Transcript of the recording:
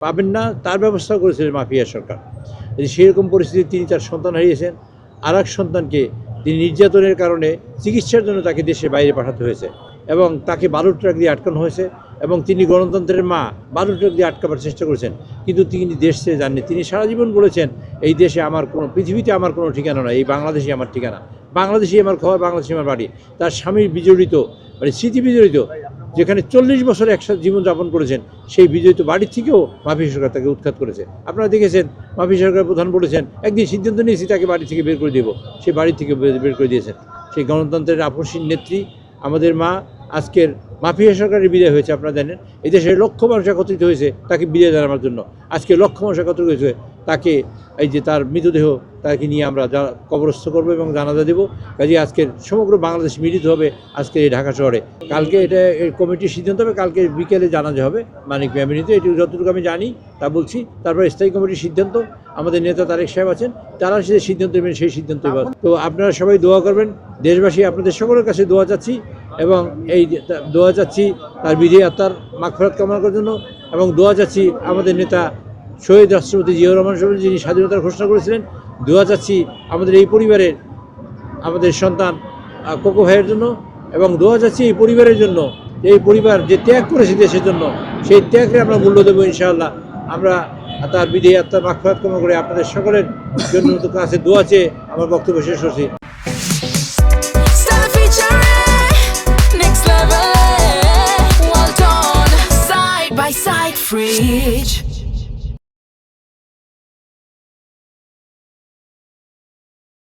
পাবেন না তার ব্যবস্থা করেছিলেন মাফিয়া সরকার। সেরকম পরিস্থিতি তিনি তার সন্তান হারিয়েছেন, আর এক সন্তানকে তিনি নির্যাতনের কারণে চিকিৎসার জন্য তাকে দেশের বাইরে পাঠাতে হয়েছে এবং তাকে বালুর ট্রাক দিয়ে আটকানো হয়েছে এবং তিনি গণতন্ত্রের মা বালুর ট্রাক দিয়ে আটকাবার চেষ্টা করেছেন, কিন্তু তিনি দেশ ছেড়ে যাননি। তিনি সারা জীবন বলেছেন এই দেশে আমার কোনো, পৃথিবীতে আমার কোনো ঠিকানা নয়, এই বাংলাদেশই আমার ঠিকানা, বাংলাদেশই আমার ঘর, বাংলাদেশই আমার বাড়ি। তার স্বামীর বিজড়িত মানে স্মৃতি বিজড়িত যেখানে 40 বছর একসাথে জীবনযাপন করেছেন, সেই বিজড়িত বাড়ির থেকেও মাফিয়া সরকার তাকে উৎখাত করেছে। আপনারা দেখেছেন মাফিয়া সরকার প্রধান বলেছেন একদিন সিদ্ধান্ত নিয়েছি তাকে বাড়ি থেকে বের করে দেব, সে বাড়ি থেকে বের করে দিয়েছেন। সেই গণতন্ত্রের আপসীন নেত্রী আমাদের মা আজকের মাফিয়া সরকারের বিদায় হয়েছে। আপনারা জানেন এই দেশের লক্ষ মানুষ একত্রিত হয়েছে তাকে বিদায় জানাবার জন্য। আজকে লক্ষ মানুষ একত্রিত হয়েছে তাকে, এই যে তার মৃতদেহ তাকে নিয়ে আমরা কবরস্থ করবো এবং জানাজা দেবো। কাজে আজকের সমগ্র বাংলাদেশ মিলিত হবে আজকে এই ঢাকা শহরে। কালকে এটা এই কমিটির সিদ্ধান্ত হবে, কালকে বিকেলে জানাজা হবে মানিক ফ্যামিলিতে, এটি যতটুকু আমি জানি তা বলছি। তারপর স্থায়ী কমিটির সিদ্ধান্ত, আমাদের নেতা তারেক সাহেব আছেন, তারা যে সিদ্ধান্ত নেবেন সেই সিদ্ধান্ত। তো আপনারা সবাই দোয়া করবেন, দেশবাসী আপনাদের সকলের কাছে দোয়া চাচ্ছি এবং এই দোয়া চাচ্ছি তার বিধি আত্মার মাগফিরাত কামনা করার জন্য, এবং দোয়া চাচ্ছি আমাদের নেতা শহীদ রাষ্ট্রপতি জিয়াউর রহমান সাহেব যিনি স্বাধীনতার ঘোষণা করেছিলেন। দোয়া চাচ্ছি আমাদের এই পরিবারের, আমাদের সন্তান কোকো ভাইয়ের জন্য, এবং দোয়া চাচ্ছি এই পরিবারের জন্য, এই পরিবার যে ত্যাগ করেছে দেশের জন্য, সেই ত্যাগকে আমরা মূল্য দেবো ইনশাআল্লাহ। আমরা তার বিধি আত্মার মাগফিরাত কামনা করে আপনাদের সকলের জন্য কাছে দোয়া চেয়ে আমার বক্তব্য শেষ করছি। Side by side, free.